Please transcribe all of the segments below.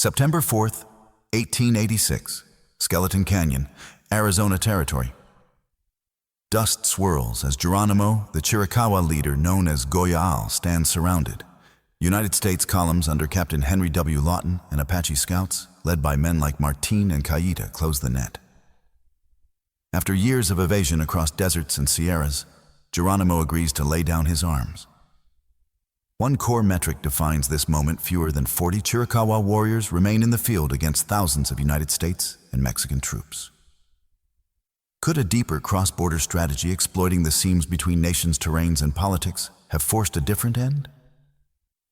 September 4th, 1886, Skeleton Canyon, Arizona Territory. Dust swirls as Geronimo, the Chiricahua leader known as Goyal, stands surrounded. United States columns under Captain Henry W Lawton and Apache Scouts, led by men like Martine and Kayitah, close the net. After years of evasion across deserts and Sierras, Geronimo agrees to lay down his arms. One core metric defines this moment: fewer than 40 Chiricahua warriors remain in the field against thousands of United States and Mexican troops. Could a deeper cross-border strategy exploiting the seams between nations' terrains and politics have forced a different end?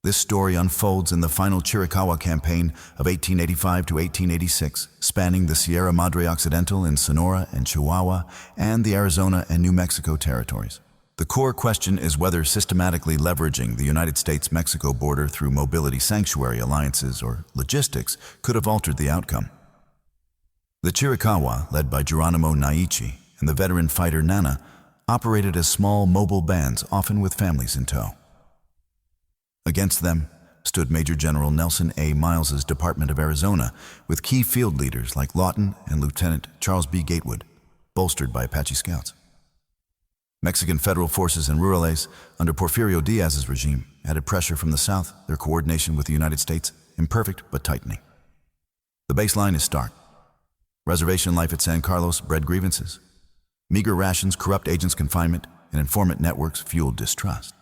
This story unfolds in the final Chiricahua campaign of 1885 to 1886, spanning the Sierra Madre Occidental in Sonora and Chihuahua and the Arizona and New Mexico territories. The core question is whether systematically leveraging the United States-Mexico border through mobility sanctuary alliances or logistics could have altered the outcome. The Chiricahua, led by Geronimo Naiche and the veteran fighter Nana, operated as small mobile bands, often with families in tow. Against them stood Major General Nelson A. Miles's Department of Arizona, with key field leaders like Lawton and Lieutenant Charles B Gatewood, bolstered by Apache Scouts. Mexican federal forces and rurales under Porfirio Diaz's regime added pressure from the south, their coordination with the United States imperfect but tightening. The baseline is stark. Reservation life at San Carlos bred grievances. Meager rations, corrupt agents' confinement, and informant networks fueled distrust.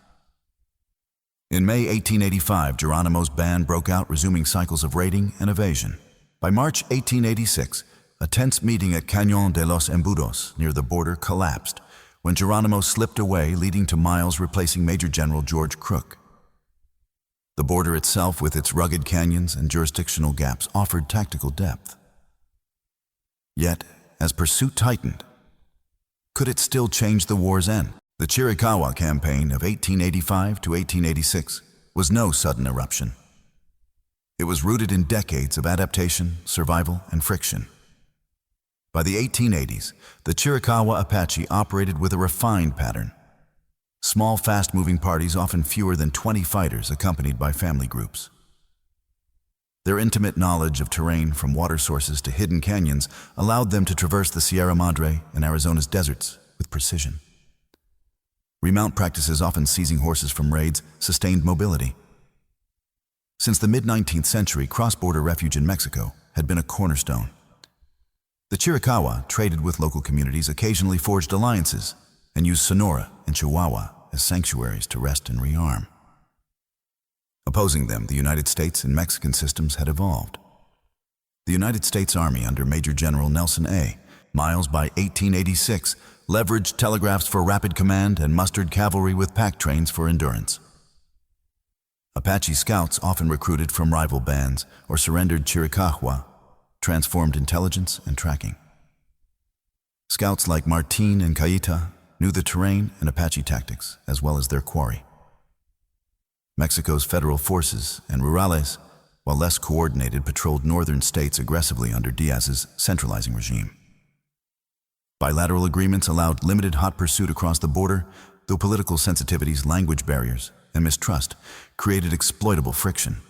In May 1885, Geronimo's band broke out, resuming cycles of raiding and evasion. By March 1886, a tense meeting at Cañón de los Embudos near the border collapsed when Geronimo slipped away, leading to Miles replacing Major General George Crook. The border itself, with its rugged canyons and jurisdictional gaps, offered tactical depth. Yet, as pursuit tightened, could it still change the war's end? The Chiricahua campaign of 1885 to 1886 was no sudden eruption. It was rooted in decades of adaptation, survival, and friction. By the 1880s, the Chiricahua Apache operated with a refined pattern. Small, fast-moving parties, often fewer than 20 fighters, accompanied by family groups. Their intimate knowledge of terrain, from water sources to hidden canyons, allowed them to traverse the Sierra Madre and Arizona's deserts with precision. Remount practices, often seizing horses from raids, sustained mobility. Since the mid-19th century, cross-border refuge in Mexico had been a cornerstone. The Chiricahua traded with local communities, occasionally forged alliances, and used Sonora and Chihuahua as sanctuaries to rest and rearm. Opposing them, the United States and Mexican systems had evolved. The United States Army under Major General Nelson A. Miles by 1886 leveraged telegraphs for rapid command and mustered cavalry with pack trains for endurance. Apache Scouts, often recruited from rival bands or surrendered Chiricahua, transformed intelligence and tracking. Scouts like Martine and Kayitah knew the terrain and Apache tactics, as well as their quarry. Mexico's federal forces and rurales, while less coordinated, patrolled northern states aggressively under Diaz's centralizing regime. Bilateral agreements allowed limited hot pursuit across the border, though political sensitivities, language barriers, and mistrust created exploitable friction.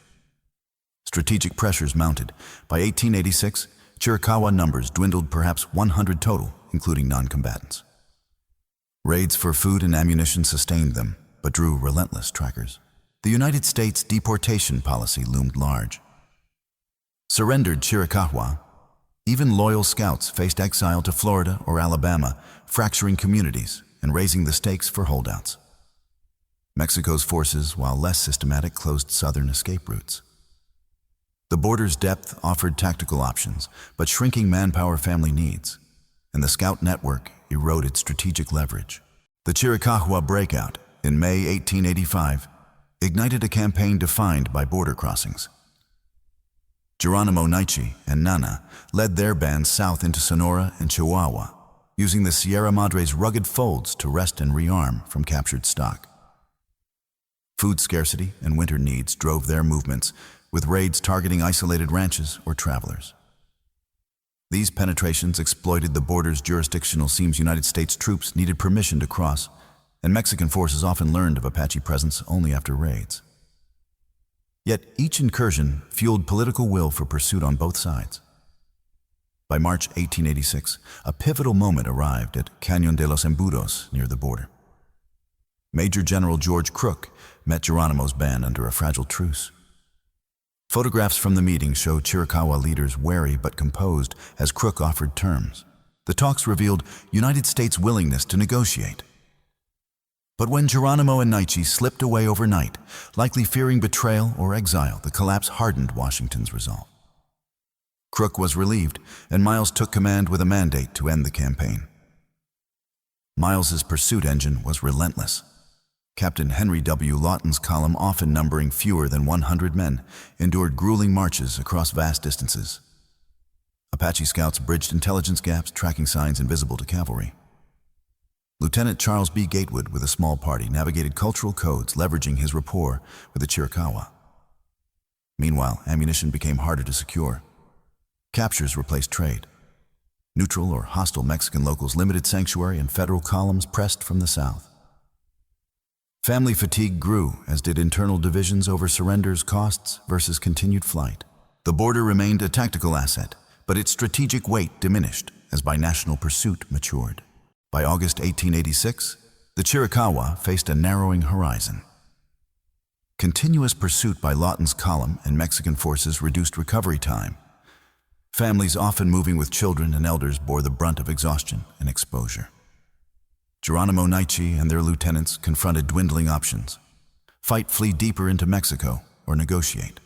Strategic pressures mounted. By 1886, Chiricahua numbers dwindled, perhaps 100 total, including non-combatants. Raids for food and ammunition sustained them, but drew relentless trackers. The United States deportation policy loomed large. Surrendered Chiricahua, even loyal scouts faced exile to Florida or Alabama, fracturing communities and raising the stakes for holdouts. Mexico's forces, while less systematic, closed southern escape routes. The border's depth offered tactical options, but shrinking manpower family needs, and the scout network eroded strategic leverage. The Chiricahua breakout in May 1885 ignited a campaign defined by border crossings. Geronimo Naiche and Nana led their bands south into Sonora and Chihuahua, using the Sierra Madre's rugged folds to rest and rearm from captured stock. Food scarcity and winter needs drove their movements, with raids targeting isolated ranches or travelers. These penetrations exploited the border's jurisdictional seams. United States troops needed permission to cross, and Mexican forces often learned of Apache presence only after raids. Yet each incursion fueled political will for pursuit on both sides. By March 1886, a pivotal moment arrived at Cañón de los Embudos near the border. Major General George Crook met Geronimo's band under a fragile truce. Photographs from the meeting show Chiricahua leaders wary but composed as Crook offered terms. The talks revealed United States' willingness to negotiate. But when Geronimo and Naiche slipped away overnight, likely fearing betrayal or exile, the collapse hardened Washington's resolve. Crook was relieved, and Miles took command with a mandate to end the campaign. Miles's pursuit engine was relentless. Captain Henry W Lawton's column, often numbering fewer than 100 men, endured grueling marches across vast distances. Apache Scouts bridged intelligence gaps, tracking signs invisible to cavalry. Lieutenant Charles B Gatewood, with a small party, navigated cultural codes, leveraging his rapport with the Chiricahua. Meanwhile, ammunition became harder to secure. Captures replaced trade. Neutral or hostile Mexican locals limited sanctuary, and federal columns pressed from the south. Family fatigue grew, as did internal divisions over surrenders, costs versus continued flight. The border remained a tactical asset, but its strategic weight diminished as binational pursuit matured. By August 1886, the Chiricahua faced a narrowing horizon. Continuous pursuit by Lawton's column and Mexican forces reduced recovery time. Families, often moving with children and elders, bore the brunt of exhaustion and exposure. Geronimo Naiche and their lieutenants confronted dwindling options: fight, flee deeper into Mexico, or negotiate.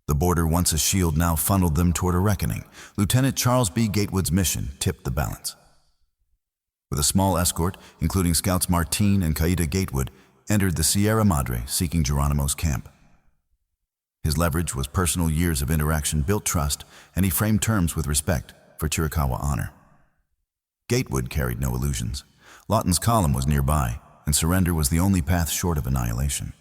The border, once a shield, now funneled them toward a reckoning. Lieutenant Charles B Gatewood's mission tipped the balance. With a small escort, including Scouts Martine and Kayitah, Gatewood entered the Sierra Madre, seeking Geronimo's camp. His leverage was personal years of interaction, built trust, and he framed terms with respect for Chiricahua honor. Gatewood carried no illusions. Lawton's column was nearby, and surrender was the only path short of annihilation.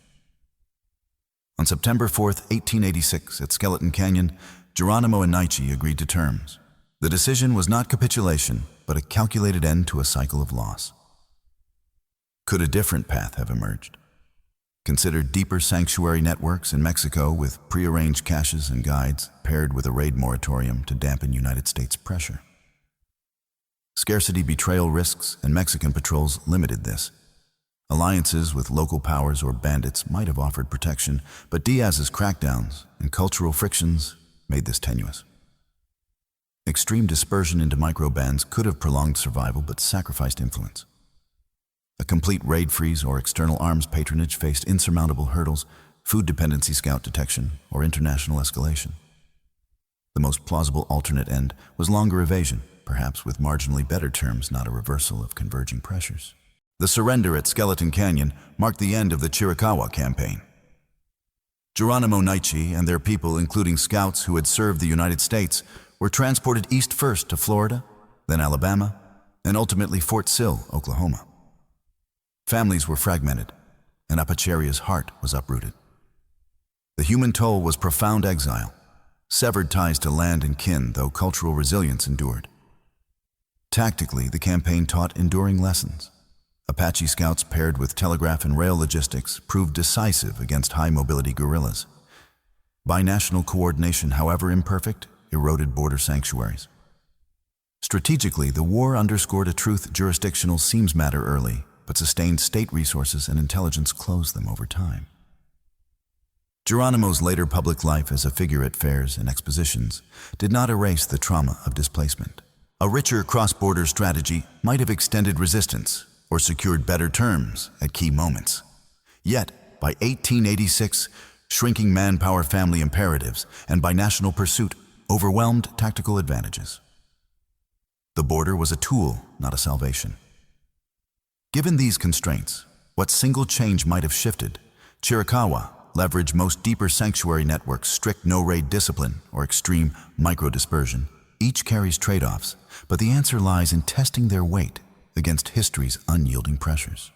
On September 4, 1886, at Skeleton Canyon, Geronimo and Naiche agreed to terms. The decision was not capitulation, but a calculated end to a cycle of loss. Could a different path have emerged? Consider deeper sanctuary networks in Mexico with prearranged caches and guides, paired with a raid moratorium to dampen United States pressure. Scarcity, betrayal risks, and Mexican patrols limited this. Alliances with local powers or bandits might have offered protection, but Diaz's crackdowns and cultural frictions made this tenuous. Extreme dispersion into microbands could have prolonged survival but sacrificed influence. A complete raid freeze or external arms patronage faced insurmountable hurdles: food dependency, scout detection, or international escalation. The most plausible alternate end was longer evasion, perhaps with marginally better terms, not a reversal of converging pressures. The surrender at Skeleton Canyon marked the end of the Chiricahua campaign. Geronimo Naiche and their people, including scouts who had served the United States, were transported east first to Florida, then Alabama, and ultimately Fort Sill, Oklahoma. Families were fragmented, and Apache's heart was uprooted. The human toll was profound: exile, severed ties to land and kin, though cultural resilience endured. Tactically, the campaign taught enduring lessons. Apache Scouts paired with telegraph and rail logistics proved decisive against high-mobility guerrillas. Binational coordination, however imperfect, eroded border sanctuaries. Strategically, the war underscored a truth: jurisdictional seams matter early, but sustained state resources and intelligence closed them over time. Geronimo's later public life as a figure at fairs and expositions did not erase the trauma of displacement. A richer cross-border strategy might have extended resistance or secured better terms at key moments. Yet, by 1886, shrinking manpower, family imperatives, and binational pursuit overwhelmed tactical advantages. The border was a tool, not a salvation. Given these constraints, what single change might have shifted? Chiricahua leveraged most deeper sanctuary networks, strict no-raid discipline, or extreme micro-dispersion. Each carries trade-offs, but the answer lies in testing their weight against history's unyielding pressures.